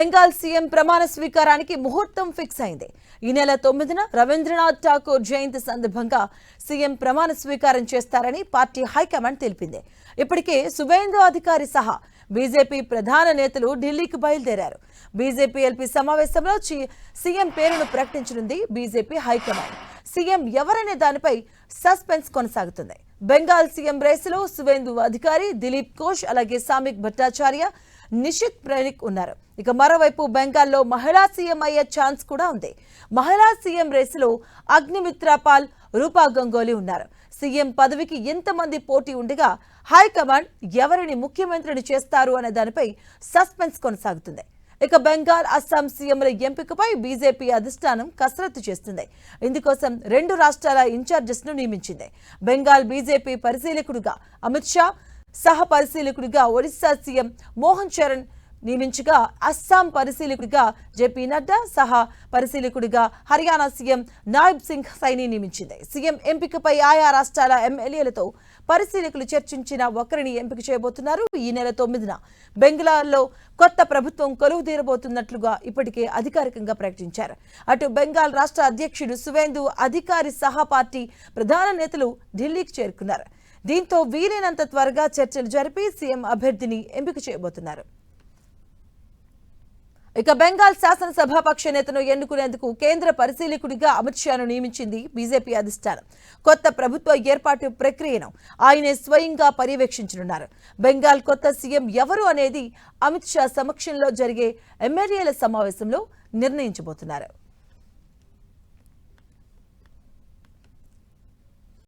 Bengal CM ప్రమాణ స్వీకారానికి ముహూర్తం fix అయింది. ఈ నెల 9న రవీంద్రనాథ్ ఠాకూర్ జయంతి సందర్భంగా సీఎం ప్రమాణ స్వీకారం చేస్తారని పార్టీ హైకమాండ్ తెలిపింది. ఇప్పటికే సువేందు అధికారి సహా బీజేపీ ప్రధాన నేతలు ఢిల్లీకి బయలుదేరారు. బీజేపీ ఎల్పీ సమావేశంలో సీఎం పేరును ప్రకటించనుంది బీజేపీ హైకమాండ్. సీఎం ఎవరనే దానిపై సస్పెన్స్ కొనసాగుతుంది. బెంగాల్ సీఎం రేసులో సువేందు అధికారి, దిలీప్ ఘోష్, అలాగే సామిక్ భట్టాచార్య, నిషిత్ ప్రణిక్ ఉన్నారు. ఇక మరోవైపు బెంగాల్లో మహిళా సీఎం అయ్యే ఛాన్స్ కూడా ఉంది. మహిళా సీఎం రేసులో అగ్నిమిత్రా పాల్, రూపా గంగోలీ ఉన్నారు. సీఎం పదవికి ఎంతమంది పోటీ ఉండగా హైకమాండ్ ఎవరిని ముఖ్యమంత్రిని చేస్తారు అనే దానిపై సస్పెన్స్ కొనసాగుతుంది. ఇక బెంగాల్, అస్సాం సీఎంల ఎంపికపై బీజేపీ అధిష్టానం కసరత్తు చేస్తుంది. ఇందుకోసం 2 రాష్ట్రాల ఇన్ఛార్జెస్ ను నియమించింది. బెంగాల్ బీజేపీ పరిశీలకుడుగా అమిత్ షా, సహ పరిశీలకుడిగా ఒడిశా సీఎం మోహన్ చరణ్ నియమించగా, అస్సాం పరిశీలకుడిగా జేపీ నడ్డా, సహా పరిశీలకుడిగా హర్యానా సీఎం నాయబ్ సింగ్ సైని నియమించింది. సీఎం ఎంపికపై ఆయా రాష్ట్రాల ఎమ్మెల్యేలతో పరిశీలకులు చర్చించిన ఒకరిని ఎంపిక చేయబోతున్నారు. ఈ నెల 9న బెంగళూరులో కొత్త ప్రభుత్వం కొలువు తీరబోతున్నట్లుగా ఇప్పటికే అధికారికంగా ప్రకటించారు. అటు బెంగాల్ రాష్ట్ర అధ్యక్షుడు సువేందు అధికారి సహా పార్టీ ప్రధాన నేతలు ఢిల్లీకి చేరుకున్నారు. దీంతో వీలైనంత త్వరగా చర్చలు జరిపి సీఎం అభ్యర్థిని ఎంపిక చేయబోతున్నారు. ఇక బెంగాల్ శాసనసభాపక్ష నేతను ఎన్నుకునేందుకు కేంద్ర పరిశీలకుడిగా అమిత్ షాను నియమించింది బీజేపీ అధిష్టానం. కొత్త ప్రభుత్వ ఏర్పాటు ప్రక్రియను ఆయనే స్వయంగా పర్యవేక్షించనున్నారు. బెంగాల్ కొత్త సీఎం ఎవరు అనేది అమిత్ షా సమక్షంలో జరిగే ఎమ్మెల్యేల సమావేశంలో నిర్ణయించబోతున్నారు.